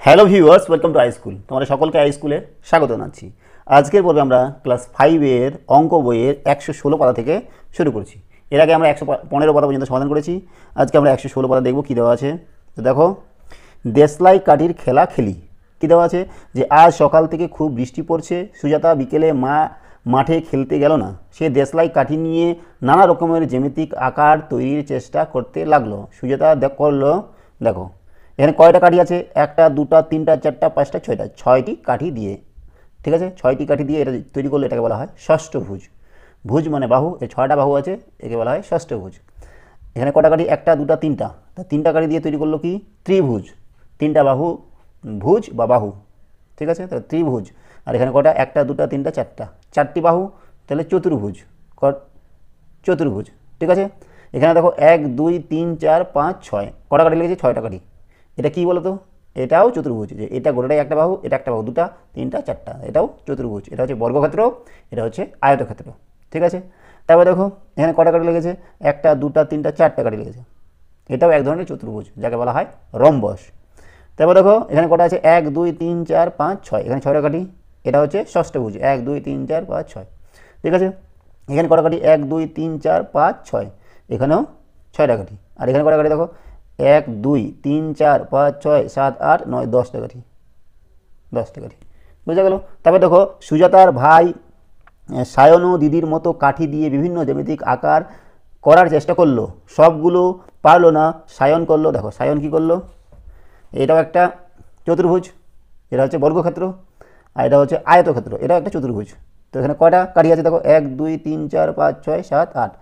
Hello viewers, welcome to I school. তোমাদের সকলকে I স্কুলে স্বাগত জানাচ্ছি। আজকের পর্বে আমরা ক্লাস 5-এর অঙ্ক বইয়ের 116 পাতা থেকে শুরু করছি। এর আগে আমরা 115 পাতা পর্যন্ত সমাধান করেছি। আজকে আমরা 116 পাতা দেখব কী দেওয়া আছে। তো দেখো, দেশলাই কাঠির খেলা খেলি। কী দেওয়া আছে যে আজ সকাল থেকে খুব বৃষ্টি পড়ছে, সুজাতা বিকেলে মাঠে খেলতে গেল না। সে দেশলাই কাঠি নিয়ে নানা রকমের জ্যামিতিক আকার তৈরির চেষ্টা করতে লাগলো। সুজাতা করলো, দেখো এখানে কয়টা কাঠি আছে, একটা দুটা তিনটা চারটা পাঁচটা ছয়টা, 6টি কাঠি দিয়ে, ঠিক আছে, 6টি কাঠি দিয়ে এটা তৈরি করলে এটাকে বলা হয় ষষ্ঠভুজ। ভুজ মানে বাহু, এই 6টা বাহু আছে, একে বলা হয় ষষ্ঠভুজ। এখানে কটা কাঠি, একটা দুটা তিনটা, তা 3টা কাঠি দিয়ে তৈরি করলো কি ত্রিভুজ, 3টা বাহু ভুজ বা বাহু, ঠিক আছে, তাহলে ত্রিভুজ। আর এখানে কটা, একটা দুটা তিনটা চারটা, 4টি বাহু, তাহলে চতুর্ভুজ, চতুর্ভুজ, ঠিক আছে। এখানে দেখো 1 2 3 4 5 6 কটা কাঠি লেগেছে, 6টা কাঠি। এটা কি বলো তো, এটাও চতুর্ভুজ, যে এটা গোটাটাই একটা বাহু, এটা একটা বাহু, দুটা তিনটা চারটা, এটাও চতুর্ভুজ। এটা হচ্ছে বর্গক্ষেত্র, এটা হচ্ছে আয়তক্ষেত্র, ঠিক আছে। তারপরে দেখো এখানে কটা কাঠি লেগেছে, একটা দুটা তিনটা চারটা কাঠি লেগেছে, এটাও এক ধরনের চতুর্ভুজ যাকে বলা হয় রম্বস। তারপর দেখো এখানে কটা আছে, 1 2 3 4 5 6, এখানে 6টা কাঠি, এটা হচ্ছে ষষ্ঠভুজ, 1 2 3 4 5 6, ঠিক আছে। এখানে কটা কাঠি, 1 2 3 4 5 6, এখানেও 6টা কাঠি। আর এখানে কটা কাঠি দেখো, 1 2 3 4 5 6 7 8 9 10টা কাঠি, 10টা কাঠি, বুঝা গেল। তারপর দেখো সুজাতার ভাই সায়ন ও দিদির মতো কাঠি দিয়ে বিভিন্ন জ্যামিতিক আকার করার চেষ্টা করলো, সবগুলো পারলো না, সায়ন করলো। দেখো সায়ন কি করলো, এটাও একটা চতুর্ভুজ, এটা হচ্ছে বর্গক্ষেত্র, আর এটা হচ্ছে আয়তক্ষেত্র, এটাও একটা চতুর্ভুজ। তো এখানে কয়টা কাঠি আছে দেখো, 1 2 3 4 5 6 7 8,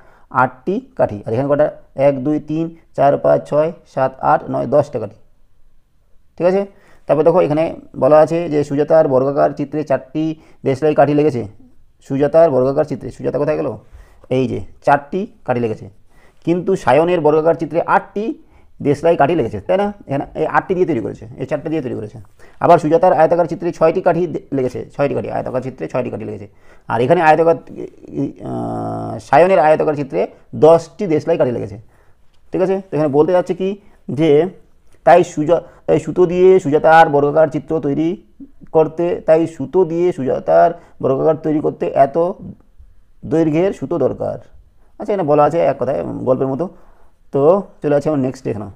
8টি কাঠি। আর এখানে কটা, 1 2 3 4 5 6 7 8 9 10টা কাঠি, ঠিক আছে। তারপর দেখো এখানে বলা আছে যে সুজাতার বর্গাকার চিত্রে 4টি দেশলাই কাঠি লেগেছে। সুজাতার বর্গাকার চিত্রে, সুজাতা কোথায় গেল, এই যে 4টি কাঠি লেগেছে, কিন্তু সায়নের বর্গাকার চিত্রে 8টি দেশলাই কাঠি লেগেছে, তাই না। এখানে এই 8টি দিয়ে তৈরি করেছে, এই 4টা দিয়ে তৈরি করেছে। আবার সুজাতার আয়তাকার চিত্রে 6টি কাঠি লেগেছে, 6টি কাঠি, আয়তাকার চিত্রে 6টি কাঠি লেগেছে। আর এখানে সায়নের আয়তাকার চিত্রে 10টি দেশলাই কাঠি লেগেছে, ঠিক আছে। তো এখানে বলতে যাচ্ছে কি যে তাই সুতো দিয়ে সুজাতার বর্গাকার চিত্র তৈরি করতে, এত দৈর্ঘ্যের সুতো দরকার। আচ্ছা, এখানে বলা আছে এক কথায় গল্পের মতো। তো চলে আছে আমার নেক্সট, এখানে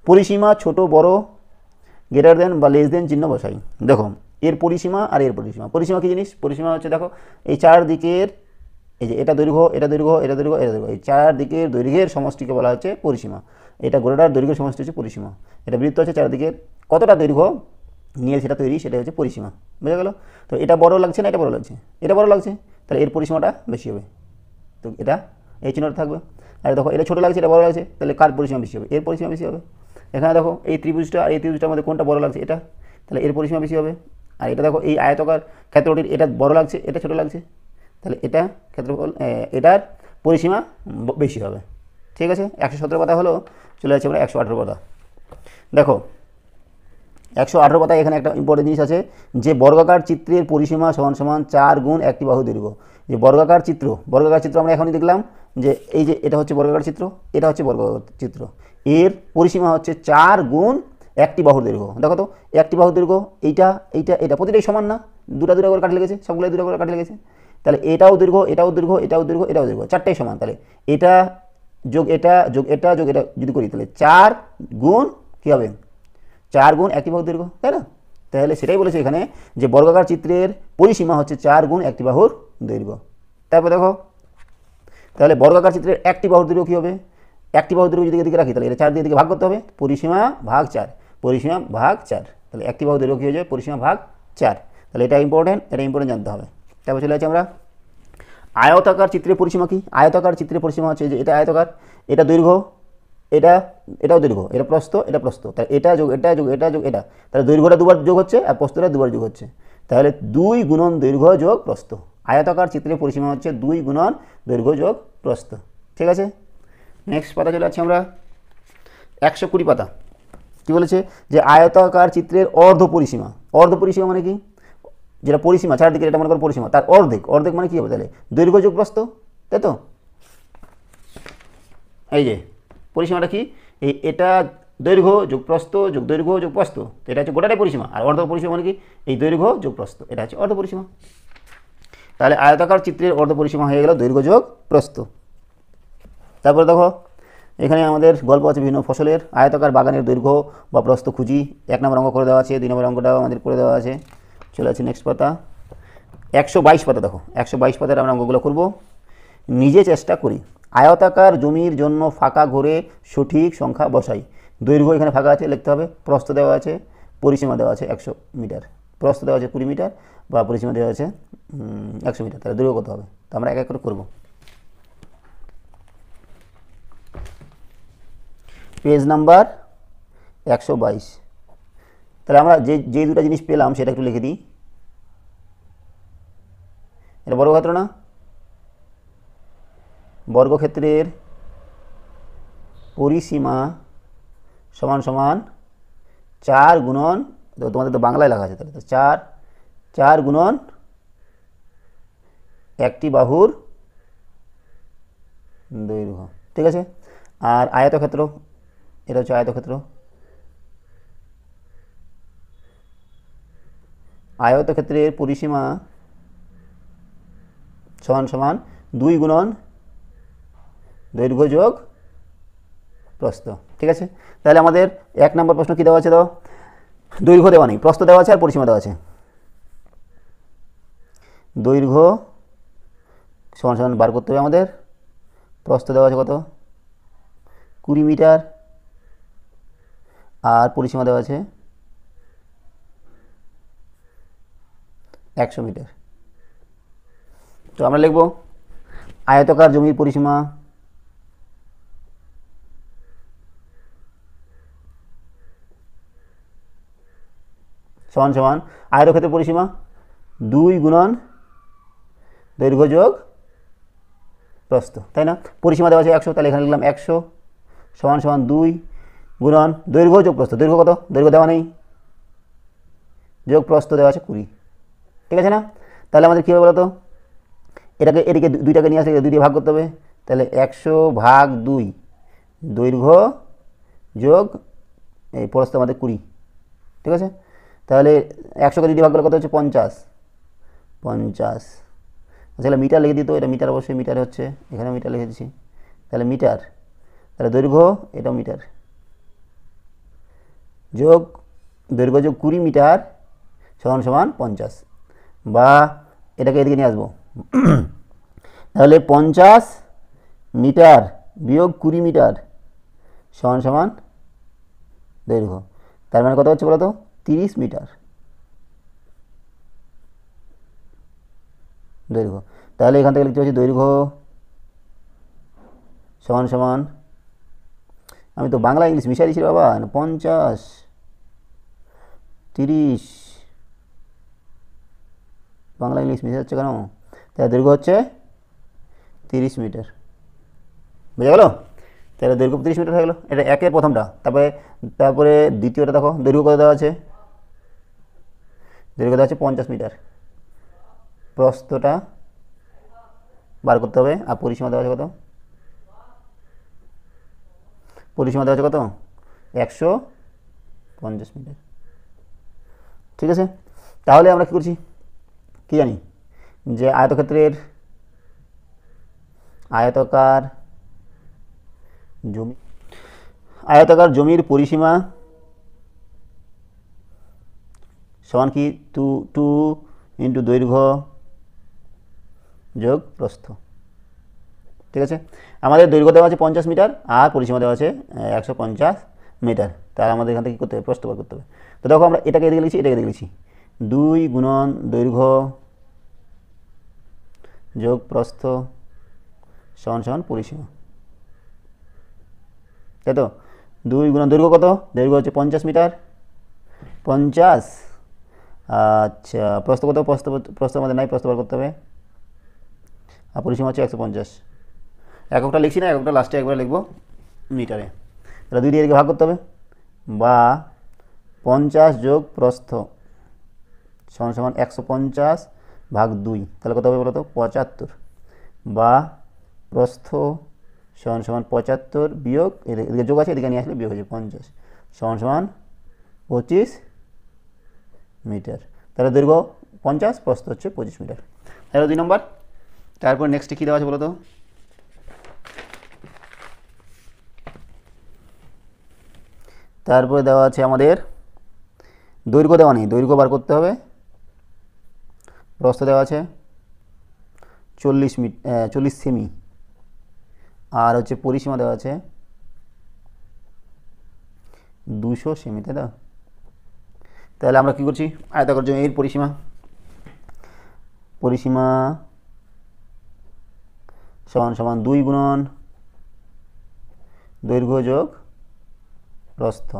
পরিসীমা ছোট বড় গ্রেটার দেন বা লেস দেন চিহ্ন বসাই। দেখো এর পরিসীমা আর এর পরিসীমা, পরিসীমা কী জিনিস, পরিসীমা হচ্ছে দেখো এই 4 দিকের, এই যে এটা দৈর্ঘ্য, এটা দৈর্ঘ্য, এটা দৈর্ঘ্য, এটা দৈর্ঘ্য, এই 4 দিকের দৈর্ঘ্যের সমষ্টিকে বলা হচ্ছে পরিসীমা। এটা গোটাটার দৈর্ঘ্যের সমষ্টি হচ্ছে পরিসীমা। এটা বৃত্ত হচ্ছে 4 দিকের কতটা দৈর্ঘ্য নিয়ে সেটা তৈরি, সেটা হচ্ছে পরিসীমা, বুঝা গেল। তো এটা বড় লাগছে না এটা বড় লাগছে, এটা বড় লাগছে, তাহলে এর পরিসীমাটা বেশি হবে, তো এটা এই চিহ্নটা থাকবে। আর দেখো এটা ছোটো লাগছে, এটা বড় লাগছে, তাহলে কার পরিসীমা বেশি হবে, এর পরিসীমা বেশি হবে। এখানে দেখো এই ত্রিভুজটা আর এই ত্রিভুজটার মধ্যে কোনটা বড় লাগছে, এটা, তাহলে এর পরিসীমা বেশি হবে। আর এটা দেখো এই আয়তকার ক্ষেত্রটির এটা বড় লাগছে, এটা ছোটো লাগছে, তাহলে এটা ক্ষেত্রফল, এটার পরিসীমা বেশি হবে, ঠিক আছে। 117 পাতা হলো, চলে যাচ্ছে আমরা 118 পাতা। দেখো 118 পাতায় এখানে একটা ইম্পর্টেন্ট জিনিস আছে যে বর্গাকার চিত্রের পরিসীমা সমান সমান 4 গুণ একটি বাহু দৈর্ঘ্য। যে বর্গাকার চিত্র আমরা এখনই দেখলাম যে এই যে এটা হচ্ছে বর্গাকার চিত্র, এটা হচ্ছে বর্গাকার চিত্র, এর পরিসীমা হচ্ছে 4 গুণ একটি বাহুর দৈর্ঘ্য। দেখো তো একটি বাহুর দৈর্ঘ্য এইটা এইটা এটা প্রতিটাই সমান না, দুটা করে কাঠি লেগেছে, সবগুলো দুটো করে কাঠি লেগেছে, তাহলে এটাও দৈর্ঘ্য, এটাও দৈর্ঘ্য, এটাও দৈর্ঘ্য, এটাও দৈর্ঘ্য, 4টাই সমান। তাহলে এটা যোগ এটা যোগ এটা যোগ এটা যদি করি, তাহলে 4 গুণ কী হবে, 4 গুণ একটি বাহুর দৈর্ঘ্য, তাই না। তাহলে সেটাই বলেছে এখানে যে বর্গাকার চিত্রের পরিসীমা হচ্ছে 4 গুণ একটি বাহুর দৈর্ঘ্য। তারপর দেখো তাহলে বর্গাকার চিত্রের একটি বাহুর দৈর্ঘ্য কী হবে, একটি বাহুর দৈর্ঘ্য যদি এদিকে রাখি তাহলে এটা 4 দিয়ে এদিকে ভাগ করতে হবে, পরিসীমা ভাগ 4, পরিসীমা ভাগ 4, তাহলে একটি বাহুর দৈর্ঘ্য কী হয়ে যাবে, পরিসীমা ভাগ 4, তাহলে এটা ইম্পর্টেন্ট জানতে হবে। তারপর চলে যাচ্ছে আমরা আয়তাকার চিত্রের পরিসীমা কি, আয়তাকার চিত্রের পরিসীমা হচ্ছে যে এটা আয়তাকার, এটা দৈর্ঘ্য, এটাও দৈর্ঘ্য, এটা প্রস্থ, এটা প্রস্থ, তাহলে এটা যোগ এটা যোগ এটা যোগ এটা, তাহলে দৈর্ঘ্যটা দুবার যোগ হচ্ছে আর প্রস্থটা দুবার যোগ হচ্ছে, তাহলে 2 গুণন দৈর্ঘ্য যোগ প্রস্থ। আয়তাকার চিত্রের পরিসীমা হচ্ছে 2 গুণন দৈর্ঘ্য যোগ প্রস্থ, ঠিক আছে। নেক্সট পাতা চলে যাচ্ছে আমরা 120 পাতা। কী বলেছে যে আয়তাকার চিত্রের অর্ধ পরিসীমা, অর্ধ পরিসীমা মানে কি, যেটা পরিসীমা 4 দিকে এটা মনে করো পরিসীমা, তার অর্ধেক, অর্ধেক মানে কী হবে, তাহলে দৈর্ঘ্য যোগ প্রস্থ, তাই তো। এই যে পরিসীমাটা কি, এটা দৈর্ঘ্য যোগ প্রস্থ যোগ দৈর্ঘ্য যোগ প্রস্থ, তো এটা হচ্ছে গোটাটাই পরিসীমা। আর অর্ধ পরিসীমা মানে কি, এই দৈর্ঘ্য যোগ প্রস্থ, এটা হচ্ছে অর্ধ পরিসীমা। তাহলে আয়তাকার চিত্রের অর্ধ পরিসীমা হয়ে গেল দৈর্ঘ্য যোগ প্রস্থ। তারপরে দেখো এখানে আমাদের গল্প আছে বিভিন্ন ফসলের। আয়তাকার বাগানের দৈর্ঘ্য বা প্রস্থ খুঁজি, 1 নম্বর অঙ্ক করে দেওয়া আছে, 2 নম্বর অঙ্কটাও আমাদের করে দেওয়া আছে। চলে আছে নেক্সট পাতা, 122 পাতা। দেখো 122 পাতার আমরা অঙ্কগুলো করব। নিজে চেষ্টা করি আয়তাকার জমির জন্য ফাঁকা ঘরে সঠিক সংখ্যা বসাই। দৈর্ঘ্য এখানে ফাঁকা আছে, লিখতে হবে। প্রস্থ দেওয়া আছে, পরিসীমা দেওয়া আছে 100 মিটার, প্রস্থ দেওয়া আছে 20 মিটার, বা পরিসীমা দেওয়া আছে 100 মিটার। তাহলে দৈর্ঘ্য কত হবে, তো আমরা এক এক করে করবো। Page number 122। তাহলে আমরা যে দুটো জিনিস পেলাম সেটা একটু লিখে দিই। এটা বর্গক্ষেত্র না, বর্গক্ষেত্রের পরিসীমা সমান সমান 4 গুণন, তোমাদের তো বাংলায় লেখা আছে, তাহলে তো 4 গুণন একটি বাহুর দৈর্ঘ্য, ঠিক আছে। আর আয়তক্ষেত্র, এটা হচ্ছে আয়তক্ষেত্র, আয়তক্ষেত্রের পরিসীমা সমান সমান 2 গুণন দৈর্ঘ্য যোগ প্রস্থ, ঠিক আছে। তাহলে আমাদের 1 নম্বর প্রশ্ন কী দেওয়া আছে, দাও দৈর্ঘ্য দেওয়া নেই, প্রস্থ দেওয়া আছে আর পরিসীমা দেওয়া আছে। দৈর্ঘ্য সমান সমান বার করতে হবে আমাদের। প্রস্থ দেওয়া আছে কত, 20 মিটার, আর পরিসীমা দেওয়া আছে 100 মিটার। তো আমরা লিখব আয়তাকার জমির পরিসীমা সমান সমান আয়তক্ষেত্রের পরিসীমা 2 গুণন দৈর্ঘ্য যোগ প্রস্থ, তাই না। পরিসীমা দেওয়া আছে 100, তাহলে এখানে লিখলাম 100 সমান সমান 2 গুণন দৈর্ঘ্য যোগ প্রস্থ। দৈর্ঘ্য কত, দৈর্ঘ্য দেওয়া নেই, যোগ প্রস্থ দেওয়া আছে 20, ঠিক আছে না। তাহলে আমাদের কী হবে বলো তো, এটাকে এদিকে দুইটাকে নিয়ে আসলে 2 দিয়ে ভাগ করতে হবে। তাহলে 100 ভাগ 2, দৈর্ঘ্য যোগ এই প্রস্থ আমাদের 20, ঠিক আছে। তাহলে 100কে 2 দিয়ে ভাগ করলে কত হচ্ছে 50, আচ্ছা মিটার লিখে দিত, এটা মিটার, অবশ্যই মিটার হচ্ছে, এখানে মিটার লিখে দিচ্ছি। তাহলে মিটার, তাহলে দৈর্ঘ্য এটাও মিটার, যোগ দৈর্ঘ্য যোগ 20 মিটার সমান সমান 50, বা এটাকে এদিকে নিয়ে আসবো। তাহলে 50 মিটার বিয়োগ 20 মিটার সমান সমান দৈর্ঘ্য, তার মানে কত হচ্ছে বলো তো 30 মিটার দৈর্ঘ্য। তাহলে এখান থেকে লিখতে হচ্ছে দৈর্ঘ্য সমান সমান, আমি তো বাংলা ইংলিশ মিশাই দিয়েছি বাবা, 50 30, বাংলা ইংলিশ মিশে যাচ্ছে কেন। তাহলে দৈর্ঘ্য হচ্ছে 30 মিটার, বুঝে গেল। তাহলে দৈর্ঘ্য 30 মিটার হয়ে গেলো, এটা একের প্রথমটা। তারপরে দ্বিতীয়টা দেখো, দৈর্ঘ্য কত দেওয়া আছে, দৈর্ঘ্য দেওয়া আছে 50 মিটার, প্রস্থটা বার করতে হবে। আর পরিসীমা দেওয়া আছে কত, পরিসীমা দেওয়া আছে কত 150 মিটার, ঠিক আছে। তাহলে আমরা কী করছি, কী জানি যে আয়তক্ষেত্রের আয়তাকার জমির পরিসীমা সমান কি 2 ইন্টু দৈর্ঘ্য যোগ প্রস্থ, ঠিক আছে। আমাদের দৈর্ঘ্য দেওয়া আছে 50 মিটার আর পরিসীমা দেওয়া আছে 150 মিটার। তাহলে আমাদের এখান থেকে কী করতে হবে, প্রস্থ বার করতে হবে। তো দেখো আমরা এটাকে এদিকে লিখছি, এটাকে এদিকে লিখছি, 2 গুণন দৈর্ঘ্য যোগ প্রস্থ সমান সমান পরিসীমা, তাই তো। 2 গুণন দৈর্ঘ্য কত, দৈর্ঘ্য হচ্ছে 50 মিটার, 50, আচ্ছা প্রস্থ কত, প্রস্থ আমাদের নাই, প্রস্থ বার করতে হবে। আর পরিসীমা হচ্ছে 150, এককটা লিখছি না, এককটা লাস্টে একবার লিখবো মিটারে। তাহলে 2 দিয়ে এদিকে ভাগ করতে হবে, বা 50 যোগ প্রস্থ সমান সমান 150 ভাগ 2, তাহলে কত হবে বলো তো 75, বা প্রস্থ সমান সমান 75 বিয়োগ এদিকে যোগ আছে, এদিকে নিয়ে আসলে বিয়োগ হয়েছে 50, সমান সমান 25 মিটার। তাহলে দৈর্ঘ্য 50, প্রস্থ হচ্ছে 25 মিটার। তাহলে 2 নম্বর। তারপর নেক্সটে কী দেওয়া আছে বলো তো? তারপরে দেওয়া আছে আমাদের দৈর্ঘ্য দেওয়া নেই, দৈর্ঘ্য বার করতে হবে। প্রস্থ দেওয়া আছে 40 সেমি, আর হচ্ছে পরিসীমা দেওয়া আছে 200 সেমি, তাই না? তাহলে আমরা কী করছি, আয়তাকার জমির পরিসীমা সমান সমান 2 গুণন দৈর্ঘ্য যোগ প্রস্থ।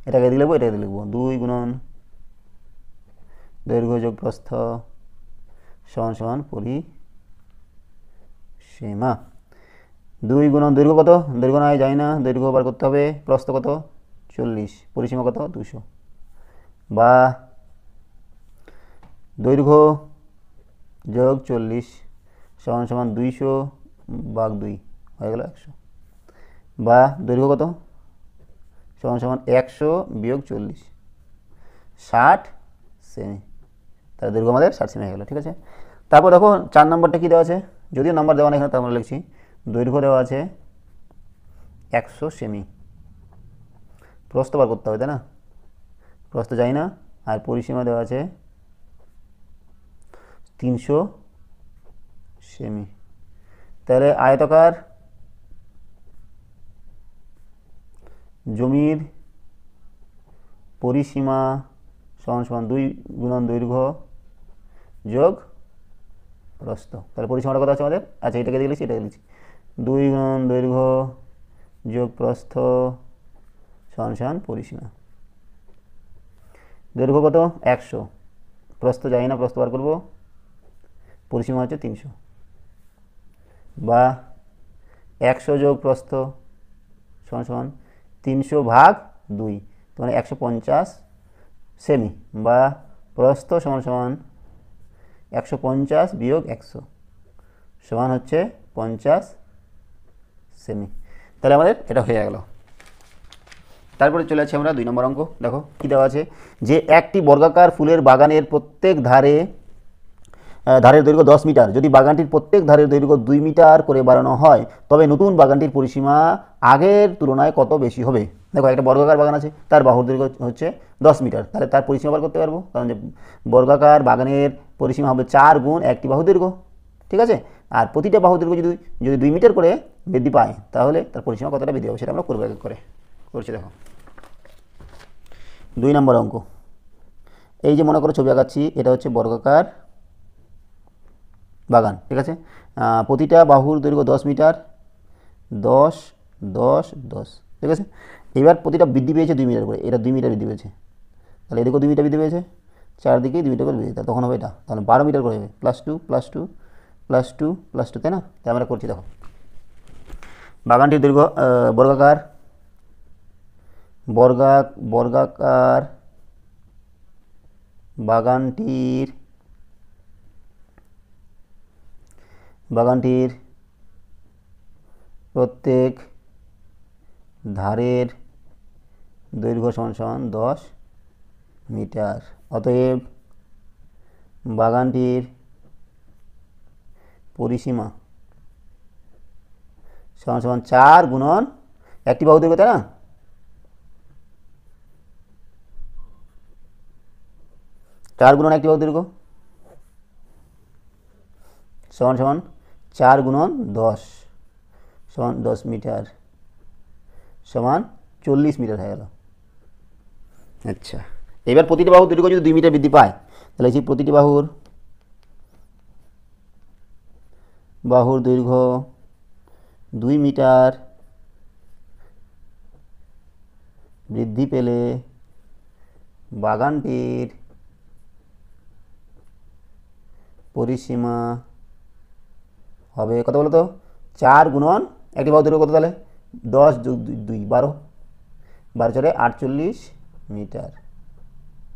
এটাকে দিয়ে লিখবো, এটাকে দিয়ে লিখবো 2 গুণন দৈর্ঘ্য যোগ প্রস্থ সমান সমান পরিসীমা। 2 গুণন দৈর্ঘ্য কত? দৈর্ঘ্য নয়, যায় না, দৈর্ঘ্য বার করতে হবে। প্রস্থ কত? 40, পরিসীমা কত? 200, বা দৈর্ঘ্য যোগ 40 সমান সমান 200 ভাগ 2 হয়ে গেল 100, বা দৈর্ঘ্য কত? সমান সমান 100 বিয়োগ 40, 60 সেমি। তাহলে দৈর্ঘ্য আমাদের 60 সেমি হয়ে গেল। ঠিক আছে, তারপর দেখো 4 নম্বরটা কী দেওয়া আছে, যদিও নাম্বার দেওয়া নেই এখানে, তার আমরা লিখছি দৈর্ঘ্য দেওয়া আছে 100 সেমি, প্রস্থ বার করতে হবে, তাই না? প্রস্থ যায় না, আর পরিসীমা দেওয়া আছে 300 সেমি। তাহলে আয়তাকার জমির পরিসীমা সমান সমান 2 গুণন দৈর্ঘ্য যোগ প্রস্থ। তাহলে পরিসীমাটা কত আছে আমাদের? আচ্ছা, এটাকে দিয়ে লিখছি, এটাকে লিখছি 2 গুণন দৈর্ঘ্য যোগ প্রস্থ সমান সমান পরিসীমা। দৈর্ঘ্য কত? 100, প্রস্থ যাই না, প্রস্থ বার করবো, পরিসীমা হচ্ছে 300, বা 100 যোগ প্রস্থ সমান সমান 300 ভাগ 2, মানে 150 সেমি, বা প্রস্থ সমান সমান 150 বিয়োগ 100 সমান হচ্ছে 50 সেমি। তাহলে আমাদের এটা হয়ে গেল। তারপরে চলে আসছি আমরা 2 নম্বর অঙ্ক। দেখো কী দেওয়া আছে, যে একটি বর্গাকার ফুলের বাগানের প্রত্যেক ধারের দৈর্ঘ্য 10 মিটার, যদি বাগানটির প্রত্যেক ধারের দৈর্ঘ্য 2 মিটার করে বাড়ানো হয়, তবে নতুন বাগানটির পরিসীমা আগের তুলনায় কত বেশি হবে? দেখো একটা বর্গাকার বাগান আছে, তার বাহুর দৈর্ঘ্য হচ্ছে 10 মিটার, তাহলে তার পরিসীমা বার করতে পারবো, কারণ যে বর্গাকার বাগানের পরিসীমা হবে 4 গুণ একটি বাহু দৈর্ঘ্য। ঠিক আছে, আর প্রতিটা বাহু দৈর্ঘ্য যদি 2 মিটার করে বৃদ্ধি পায়, তাহলে তার পরিসীমা কতটা বৃদ্ধি হবে সেটা আমরা করবো এক এক করে। করছি দেখো 2 নম্বর অঙ্ক। এই যে মনে করো ছবি আঁকাচ্ছি, এটা হচ্ছে বর্গাকার বাগান। ঠিক আছে, প্রতিটা বাহুর দৈর্ঘ্য 10 মিটার, 10 10 10। ঠিক আছে, এবার প্রতিটা বৃদ্ধি পেয়েছে 2 মিটার করে, এটা 2 মিটার বৃদ্ধি পেয়েছে, তাহলে এদিকেও 2 মিটার বৃদ্ধি পেয়েছে, চারদিকেই 2 মিটার করে বৃদ্ধি, তখন হবে এটা, তাহলে 12 মিটার করে হবে, +2 +2 +2 +2, তাই না? তাই আমরা করছি দেখো। বাগানটির দৈর্ঘ্য বর্গাকার বাগানটির প্রত্যেক ধারের দৈর্ঘ্য সমান সমান 10 মিটার। অতএব বাগানটির পরিসীমা সমান সমান 4 গুণন একটি বাহু দৈর্ঘ্য, তাই না? 4 গুণন একটি বাহু দৈর্ঘ্য সমান সমান 4 গুণন 10 সমান 10 মিটার সমান 40 মিটার হয়ে গেল। আচ্ছা, এবার প্রতিটি বাহুর দৈর্ঘ্য যদি 2 মিটার বৃদ্ধি পায়, তাহলে এই প্রতিটি বাহুর দৈর্ঘ্য 2 মিটার বৃদ্ধি পেলে বাগানটির পরিসীমা হবে কত বলো তো? 4 গুণন একটি বাহু দৈর্ঘ্য কত, তাহলে 10 যোগ 2 12, 12 4 48 মিটার,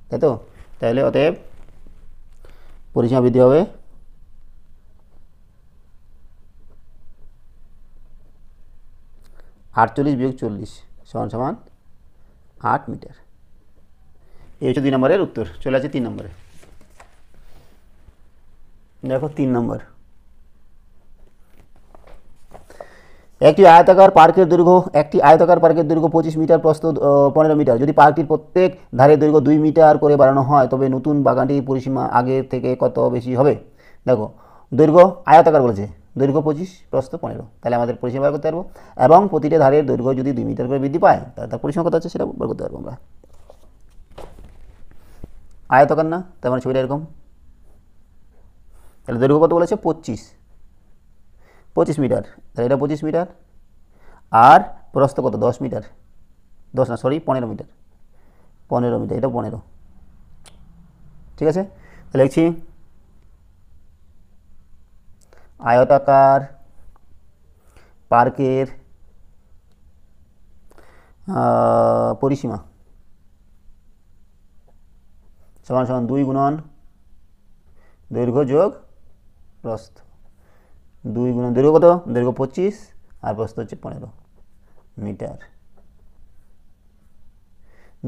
তাই তো? তাহলে অতএব পরিসীমা বৃদ্ধি হবে 48 বিয়োগ 40 সমান সমান 8 মিটার। এই হচ্ছে 2 নম্বরের উত্তর। চলে আছে 3 নম্বরে। দেখো 3 নম্বর, একটি আয়তাকার পার্কের দৈর্ঘ্য 25 মিটার, প্রস্থ 15 মিটার। যদি পার্কটির প্রত্যেক ধারের দৈর্ঘ্য 2 মিটার করে বাড়ানো হয় তবে নতুন বাগানটির পরিসীমা আগের থেকে কত বেশি হবে? দেখো দৈর্ঘ্য আয়তাকার বলেছে, দৈর্ঘ্য 25, প্রস্থ 15, তাহলে আমাদের পরিসীমা বার করতে পারবো। এবং প্রতিটা ধারের দৈর্ঘ্য যদি 2 মিটার করে বৃদ্ধি পায় তাহলে তার পরিসীমা কত আছে সেটা বার করতে পারবো আমরা। আয়তাকার না, তার মানে ছবিটা এরকম। তাহলে দৈর্ঘ্য কত বলেছে? 25 মিটার, তাহলে এটা 25 মিটার। আর প্রস্থ কত? 10 মিটার, 10 না সরি 15 মিটার, 15 মিটার, এটা 15। ঠিক আছে, তাহলে লিখছি আয়তাকার পার্কের পরিসীমা সমান সমান 2 গুণন দৈর্ঘ্য যোগ প্রস্থ। 2 গুণন দৈর্ঘ্য কত? দৈর্ঘ্য 25 আর প্রস্থ হচ্ছে 15 মিটার।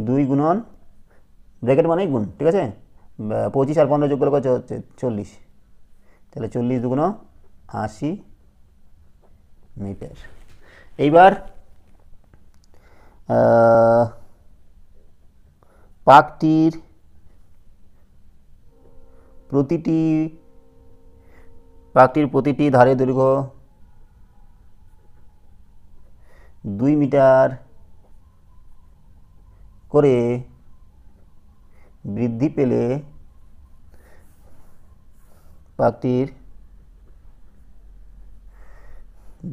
2 গুণন ব্র্যাকেট মানে গুণ, ঠিক আছে, 25 আর 15 যোগ করলে হচ্ছে 40, তাহলে 40 দুগুণ 80 মিটার। এইবার পার্কটির প্রতিটি ধারে দৈর্ঘ্য 2 মিটার করে বৃদ্ধি পেলে পার্কটির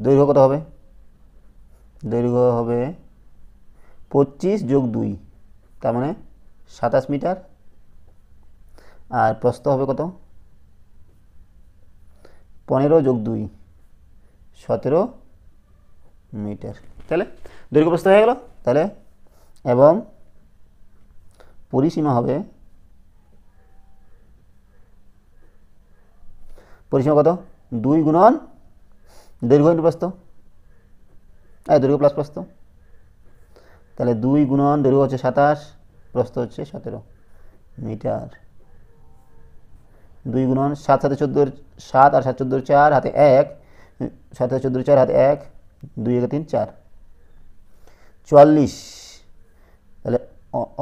দৈর্ঘ্য কত হবে? দৈর্ঘ্য হবে 25 যোগ 2, তার মানে 27 মিটার। আর প্রস্থ হবে কত? 15 যোগ 2, 17 মিটার। তাহলে দৈর্ঘ্য প্রস্থ হয়ে গেল। তাহলে এবং পরিসীমা হবে, পরিসীমা কত? 2 গুণন দৈর্ঘ্য ইন্টু প্রস্থ, দৈর্ঘ্য প্লাস প্রস্থ। তাহলে 2 গুণন দৈর্ঘ্য হচ্ছে 27, প্রস্থ হচ্ছে 17 মিটার। 2 গুণন 7 সাথে 14, 7 আর 7 14 4, হাতে 1, 7 আর 14 4, হাতে 1, 2 1 3 4, 44, তাহলে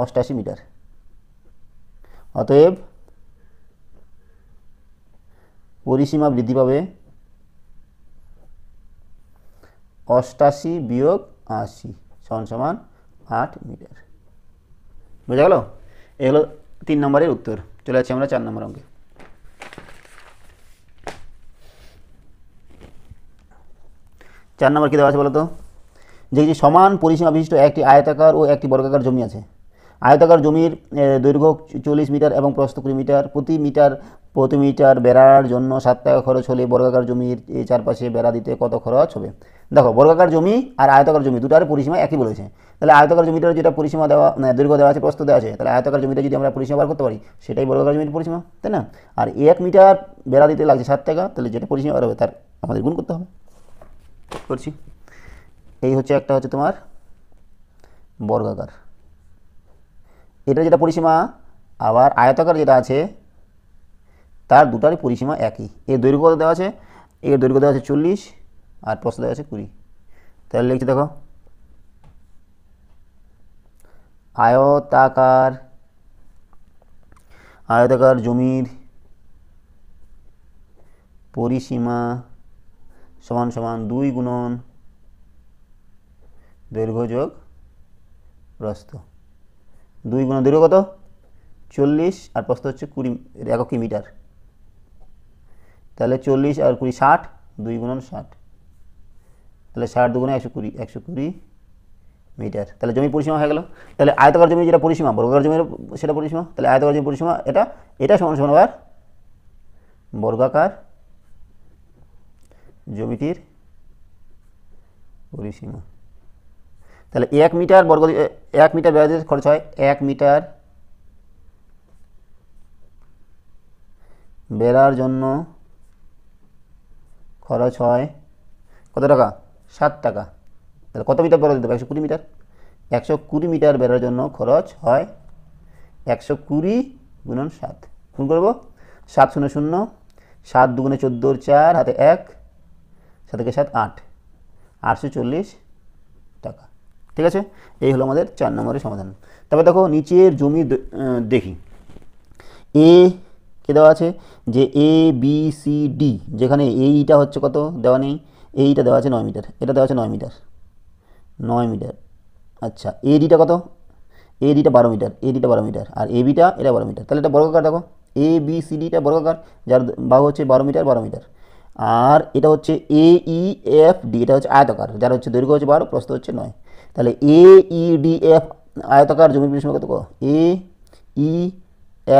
88 মিটার। অতএব পরিসীমা বৃদ্ধি পাবে 88 বিয়োগ 80 সমান সমান 8 মিটার। বোঝা গেল? এ হলো 3 নম্বরের উত্তর। চলে যাচ্ছি আমরা 4 নম্বর অঙ্কে। 4 নম্বর কী দেওয়া আছে বলো তো? যে সমান পরিসীমা বিশিষ্ট একটি আয়তাকার ও একটি বর্গাকার জমি আছে। আয়তাকার জমির দৈর্ঘ্য 40 মিটার এবং প্রস্থ 20 মিটার। প্রতি মিটার বেড়ার জন্য 7 টাকা খরচ হলে বর্গাকার জমির চারপাশে বেড়া দিতে কত খরচ হবে? দেখো বর্গাকার জমি আর আয়তাকার জমি দুটার পরিসীমা একই বলেছে। তাহলে আয়তাকার জমিটার যেটা পরিসীমা দেওয়া, দৈর্ঘ্য দেওয়া আছে, প্রস্থ দেওয়া আছে, তাহলে আয়তাকার জমিটা যদি আমরা পরিসীমা বার করতে পারি সেটাই বর্গাকার জমির পরিসীমা, তাই না? আর 1 মিটার বেড়া দিতে লাগছে 7 টাকা, তাহলে যেটা পরিসীমা বার হবে তার আমাদের গুণ করতে হবে। করছি, এই হচ্ছে একটা হচ্ছে তোমার বর্গাকার, এটা যেটা পরিসীমা। আবার আয়তাকার যেটা আছে তার দুটারই পরিসীমা একই। এর দৈর্ঘ্য দেওয়া আছে, এর দৈর্ঘ্য দেওয়া আছে 40 আর প্রস্থ দেওয়া আছে 20। তাহলে লিখছি দেখো আয়তাকার জমির পরিসীমা সমান সমান 2 গুণন দৈর্ঘ্য যোগ প্রস্থ। 2 গুণন দৈর্ঘ্য কত? 40 আর প্রস্থ হচ্ছে 20 এককই মিটার। তাহলে 40 আর 20 60, 2 গুণন 60, তাহলে 60 দুগুণে 120, 120 মিটার। তাহলে জমির পরিসীমা হয়ে গেল। তাহলে আয়তাকার জমির যেটা পরিসীমা, বর্গাকার জমির সেটা পরিসীমা। তাহলে আয়তাকার জমির পরিসীমা এটা সমান সমান আবার বর্গাকার জমিটির পরিসীমা। তাহলে 1 মিটার বেড়া দিতে খরচ হয়, 1 মিটার বেড়ার জন্য খরচ হয় কত টাকা? 7 টাকা। তাহলে কত মিটার বেড়া দিতে হবে? 120 মিটার। 120 মিটার বেরোর জন্য খরচ হয় 120 গুণন 7 গুণ করবো 7 শূন্য শূন্য 7 দুগুণে 14 4 হাতে 1 7 থেকে 7 8 840 টাকা। ঠিক আছে, এই হলো আমাদের 4 নম্বরের সমাধান। তারপর দেখো নিচের জমি দেখি। এ কে দেওয়া আছে যে এ বি সি ডি, যেখানে এইটা হচ্ছে কত দেওয়া নেই, এইটা দেওয়া আছে 9 মিটার, এটা দেওয়া আছে 9 মিটার 9 মিটার। আচ্ছা এডিটা কত, এডিটা 12 মিটার, এডিটা 12 মিটার, আর এবিটা এটা 12 মিটার। তাহলে এটা বর্গাকার, দেখো এ বি সি ডিটা বর্গাকার, যার বাহু হচ্ছে 12 মিটার 12 মিটার। আর এটা হচ্ছে এ ই এফ ডি, এটা হচ্ছে আয়তাকার, যার হচ্ছে দৈর্ঘ্য হচ্ছে 12, প্রস্থ হচ্ছে 9। তাহলে এ ই ডি এফ আয়তাকার জমির পরিসীমা কত, এ ই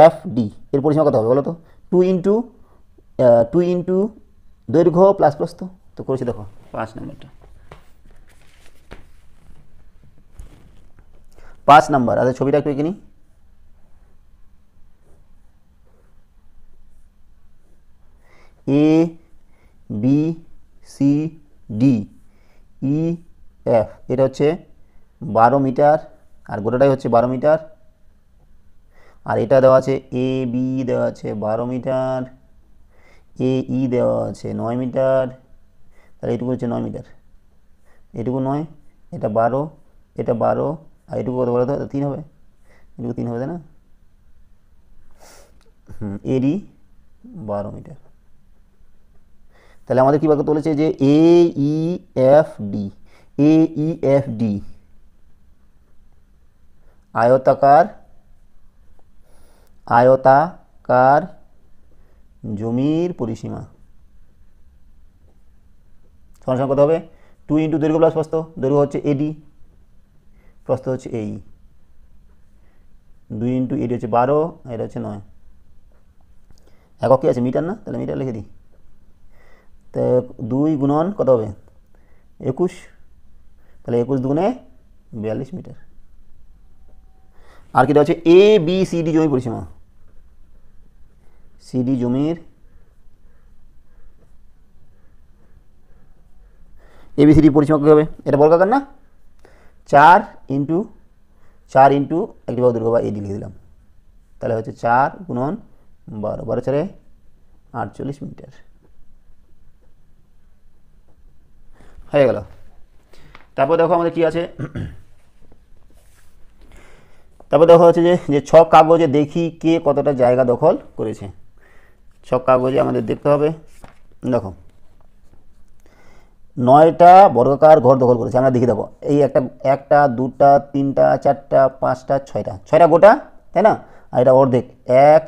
এফ ডি এর পরিসীমা কত হবে বলো তো? 2 ইন্টু দৈর্ঘ্য প্লাস প্রস্থ। তো করেছি দেখো 5 নম্বরটা। 5 নম্বর। আচ্ছা ছবিটা একটু এঁকে নিই। A B C D E F, এটা হচ্ছে 12 মিটার, আর গোটাটাই হচ্ছে 12 মিটার। আর এটা দেওয়া আছে এ বি দেওয়া আছে 12 মিটার, এ ই দেওয়া আছে 9 মিটার, তাহলে এটুকু হচ্ছে 9 মিটার, এটুকু 9, এটা 12, এটা 12, আর এটুকু কত বলো তো? 3 হবে, এটুকু 3 হবে, তাই না? এডি 12 মিটার। তাহলে আমাদের কী বাক্য বলেছে যে এ ই এফ ডি, এ ই এফ ডি আয়তাকার জমির পরিসীমা সমান কত হবে? 2 ইন্টু দৈর্ঘ্য প্লাস প্রস্থ, দৈর্ঘ্য হচ্ছে এডি, প্রস্থ হচ্ছে এই, 2 ইন্টু এডি হচ্ছে 12, এটা হচ্ছে 9। একক কি আছে? মিটার না? তাহলে মিটার লিখে দিই। তো 2 গুণন কত হবে? 21, তাহলে 21 দুগুণে 42 মিটার। আর কি দেওয়া আছে? এ বি সি ডি জমির পরিসীমা, সিডি জমির এবিসিডি পরিসীমা কী হবে? এটা বর্গাকার না? 4 ইন্টু একটি বাহু দৈর্ঘ্য বা এডি লিখে দিলাম, তাহলে হচ্ছে 4 গুণন 12, 12 4 48 মিটার হয়ে গেল। তারপর দেখো আমাদের কি আছে, তারপর দেখা হচ্ছে যে ছক কাগজে দেখি কে কতটা জায়গা দখল করেছে। ছক কাগজে আমাদের দেখতে হবে, দেখো 9টা বর্গাকার ঘর দখল করেছে, আমরা দেখি দেবো এই একটা 2টা 3টা 4টা 5টা 6টা গোটা, তাই না? আর এটা অর্ধেক, 1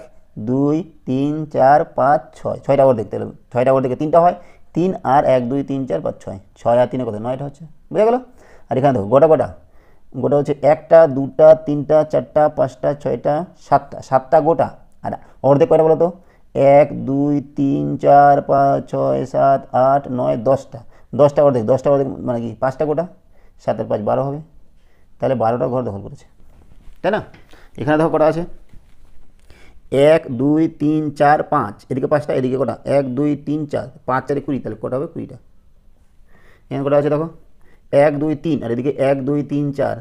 2 3 4 5 6, 6টা অর্ধেক, তাহলে 6টা অর্ধেকে 3টা হয়, 3 আর 1 2 3 4 5 6, 6 আর 3 কত? 9টা হচ্ছে, বুঝা গেল? আর এখানে দেখো গোটা হচ্ছে 1টা 2টা 3টা 4টা 5টা 6টা 7টা গোটা, আর অর্ধেক কয়টা বলো তো? 1 2 3 4 5 6 7 8 9 10টা অর্ধেক মানে কি 5টা গোটা, 7 আর 5 12 হবে, তাহলে 12টা ঘর দখল করেছে, তাই না? এখানে দেখো কটা আছে? 1 2 3 4 5, এদিকে 5টা, এদিকে কটা? 1 2 3 4, 5 4 20, তাহলে কটা হবে? 20টা। এখানে কটা আছে দেখো? 1 2 3, আর এদিকে 1 2 3 4,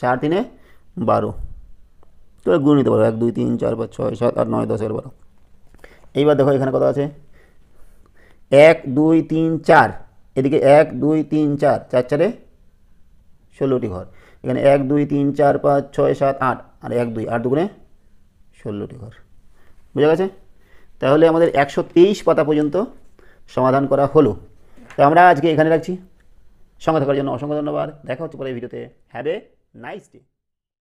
4 3 12, তোমরা গুণ নিতে পারো, 1 2 3 4 5 6 7 8 9 10 11 12। এইবার দেখো এখানে কত আছে? 1 2 3 4, এদিকে 1 2 3 4, 4 4 16টি ঘর, এখানে 1 2 3 4 5 6 7 8, আর 1 2 8 দুগুণে 16টি ঘর, বুঝা গেছে? তাহলে আমাদের 123 পাতা পর্যন্ত সমাধান করা হলো। তো আমরা আজকে এখানে রাখছি। সঙ্গে থাকার জন্য অসংখ্য ধন্যবাদ। দেখা হচ্ছে পরের ভিডিওতে। Have a nice day.